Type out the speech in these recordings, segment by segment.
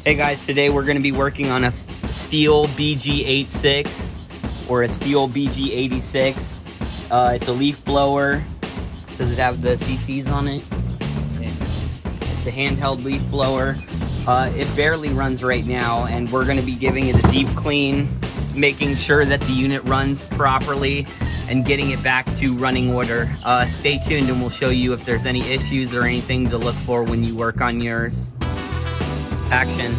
Hey guys, today we're going to be working on a stihl BG86 or a stihl BG86. It's a leaf blower. Does it have the CCs on it? It's a handheld leaf blower. It barely runs right now, and we're going to be giving it a deep clean, making sure that the unit runs properly and getting it back to running order. Stay tuned and we'll show you if there's any issues or anything to look for when you work on yours. Action.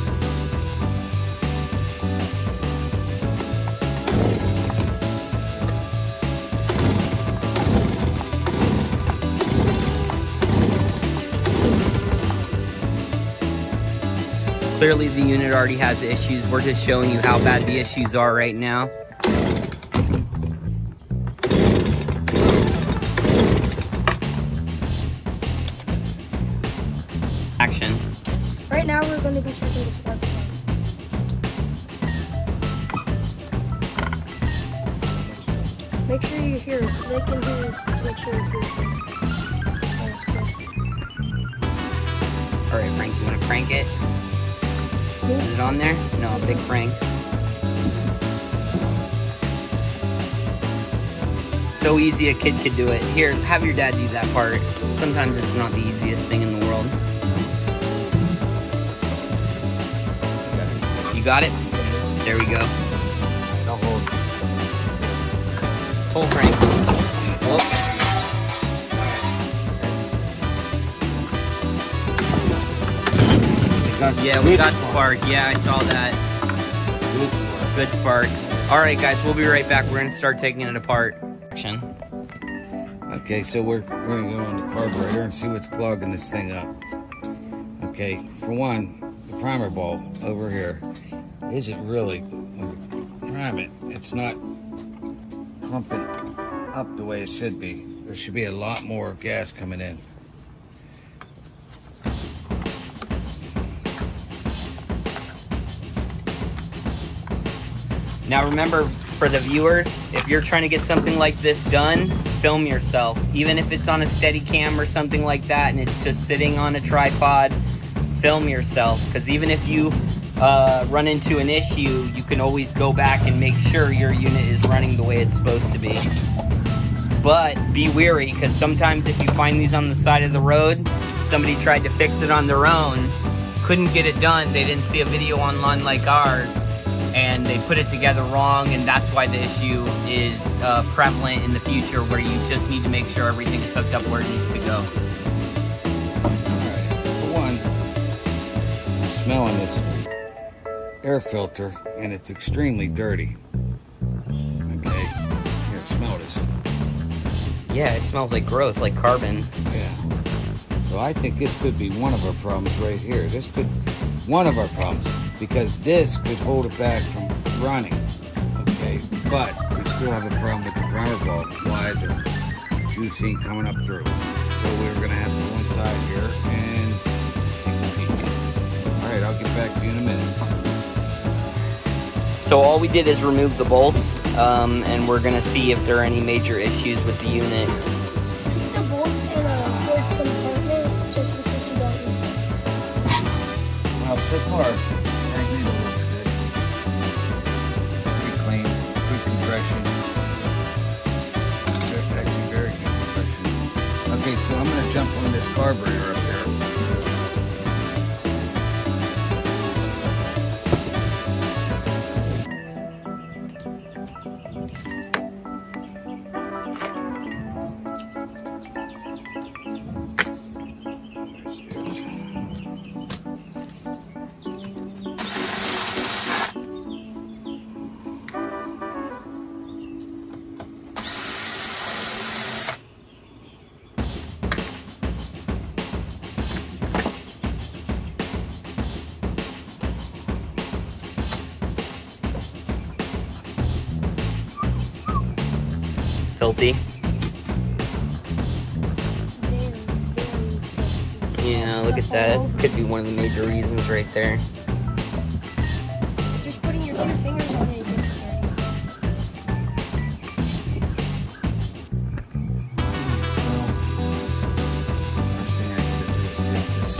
Clearly the unit already has issues. We're just showing you how bad the issues are right now. Action. Right now we're going to be checking the spark plug. Make sure you hear it. They can hear it to make sure it feels good. That's good. Alright Frank, you want to crank it? Is it on there? No, big Frank. So easy a kid could do it. Here, have your dad do that part. Sometimes it's not the easiest thing in the world. You got it? There we go. Don't hold. Pull Frank. Whoop. Yeah, we got spark. Yeah, I saw that. Good spark. Alright guys, we'll be right back. We're going to start taking it apart. Action. Okay, so we're going to go on the carburetor and see what's clogging this thing up. Okay, for one, the primer ball over here isn't really, when we prime it, it's not pumping up the way it should be. There should be a lot more gas coming in. Now remember, for the viewers, if you're trying to get something like this done, film yourself. Even if it's on a steady cam or something like that and it's just sitting on a tripod, film yourself. Because even if you run into an issue, you can always go back and make sure your unit is running the way it's supposed to be. But be wary, because sometimes if you find these on the side of the road, somebody tried to fix it on their own, couldn't get it done, they didn't see a video online like ours, and they put it together wrong, and that's why the issue is prevalent in the future, where you just need to make sure everything is hooked up where it needs to go. Alright, for one, I'm smelling this air filter, and it's extremely dirty. Okay, here, smell this. Yeah, it smells like gross, like carbon. Yeah. So I think this could be one of our problems right here. This could, one of our problems, because this could hold it back from running. Okay, but we still have a problem with the primer ball, why the juice ain't coming up through. So we're gonna have to go inside here and take a peek. All right, I'll get back to you in a minute. So all we did is remove the bolts, and we're gonna see if there are any major issues with the unit. Keep the bolts in a good compartment just in case you don't need them. Well, so far, our needle looks good. Pretty clean, good compression. Actually, very good compression. Okay, so I'm gonna jump on this carburetor up there. Filthy. Very, very filthy. Yeah, look at that. Could be one of the major reasons right there. Just putting your 2 fingers on it gets dirty. First thing I need to do is take this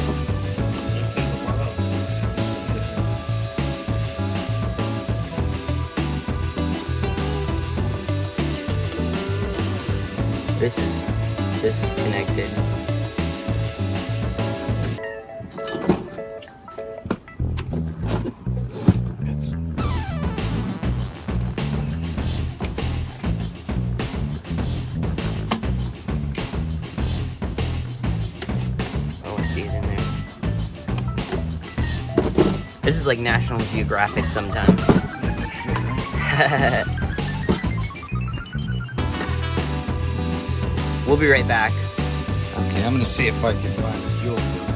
This is connected. Oh, I see it in there. This is like National Geographic sometimes. We'll be right back. Okay, I'm gonna see if I can find a fuel filter.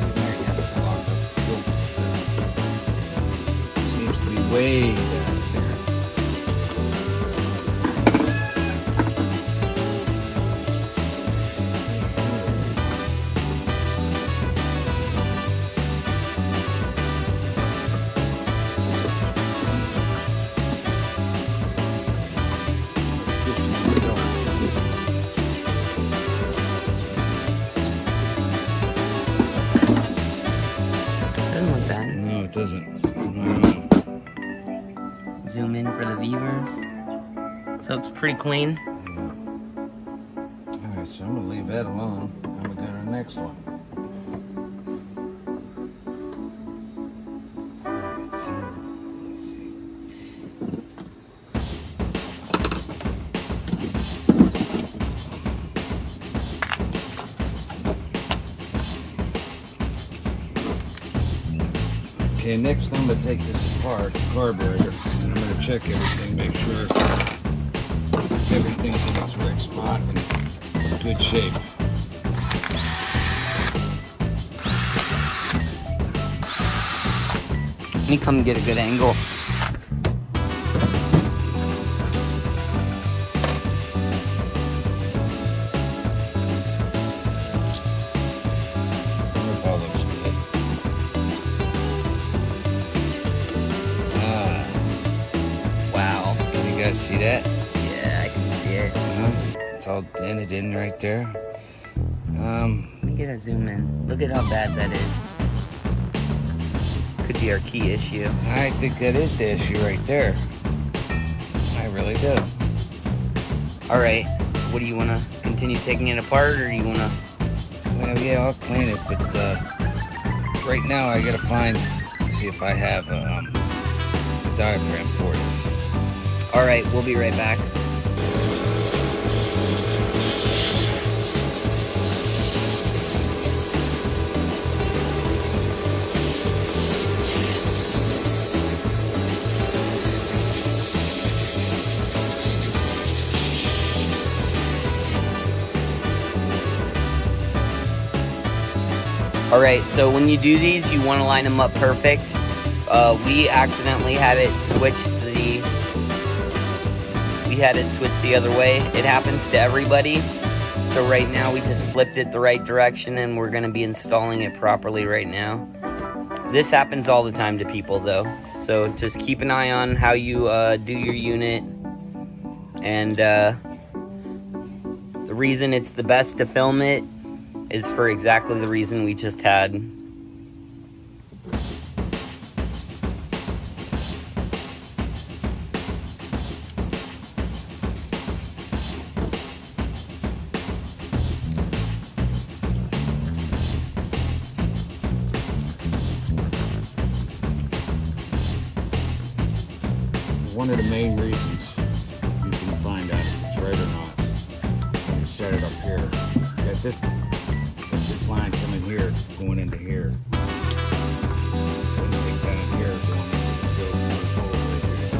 We might have a clogged up fuel filter. It seems to be way down there. Doesn't look bad. No, it doesn't. Zoom in for the viewers. So it's pretty clean. Alright, so I'm gonna leave that alone. And we got our next one. Alright, so let's see. Okay, next I'm gonna take this apart, the carburetor, and I'm gonna check everything, make sure everything's in its right spot and in good shape. Let me come get a good angle. Hope all looks good. Wow. Can you guys see that? Yeah, I can see it. It's all dented in right there. Let me get a zoom in. Look at how bad that is. Could be our key issue. I think that is the issue right there. I really do. Alright, what do you want to continue taking it apart, or do you want to... Well, yeah, I'll clean it, but right now I gotta see if I have a diaphragm for this. Alright, we'll be right back. Alright, so when you do these, you want to line them up perfect. We accidentally had it switched the other way. It happens to everybody. So right now we just flipped it the right direction and we're going to be installing it properly right now. This happens all the time to people though. So just keep an eye on how you do your unit. And the reason it's the best to film it is for exactly the reason we just had. One of the main reasons you can find out if it's right or not, you set it up here. Got this line coming here, going into here. So you take that in here, going into the cylinder hole right here.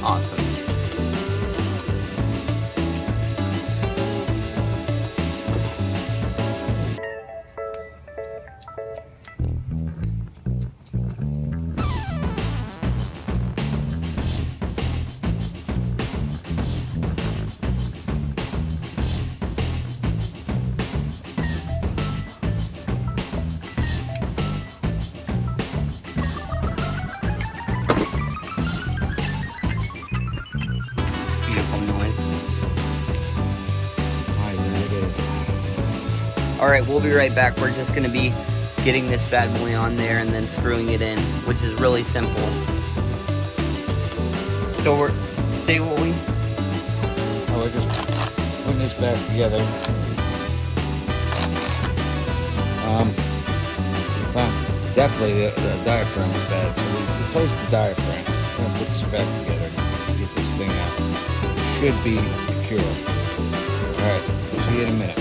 Awesome. Alright, we'll be right back. We're just going to be getting this bad boy on there and then screwing it in, which is really simple. So we're just putting this back together. Definitely the diaphragm is bad, so we replaced the diaphragm. We're gonna put this back together and get this thing out. It should be secure. Alright, see you in a minute.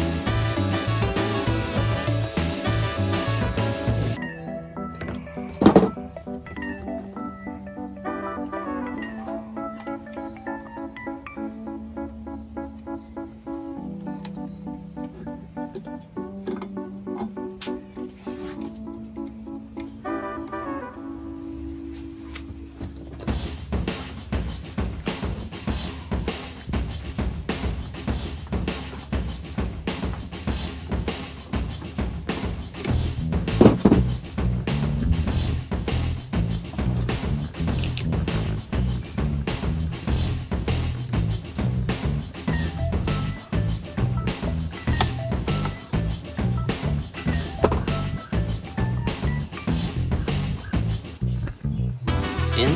In?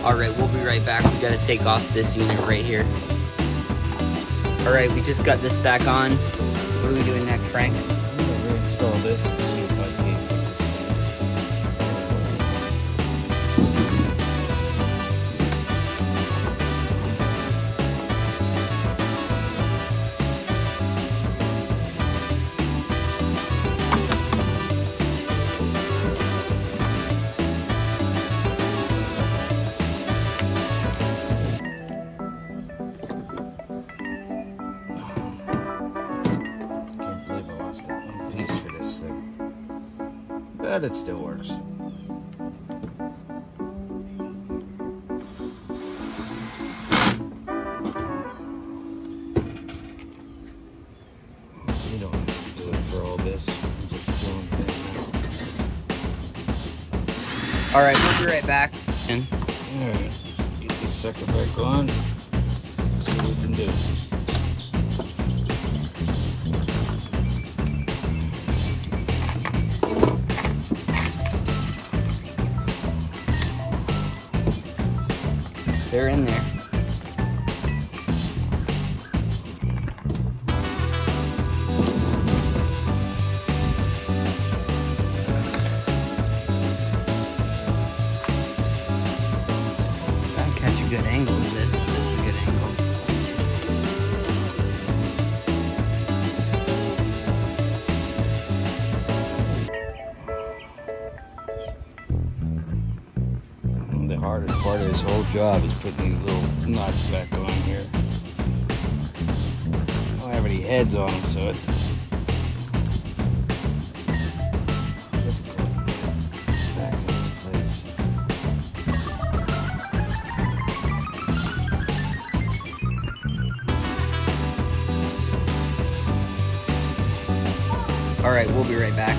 Alright, we'll be right back. We gotta take off this unit right here. Alright, we just got this back on. What are we doing next, Frank? I'm gonna reinstall this and see if I can't put this piece for this thing, but it still works. You don't have to do it for all this. I'm just doing it. Alright, we'll be right back. Alright, get this sucker back on. See what we can do. They're in there. Gotta catch a good angle of this. This is a good angle. The hardest part of this whole job is putting these little nuts back on here. I don't have any heads on them, so it's difficult to get it back in its place. Alright, we'll be right back.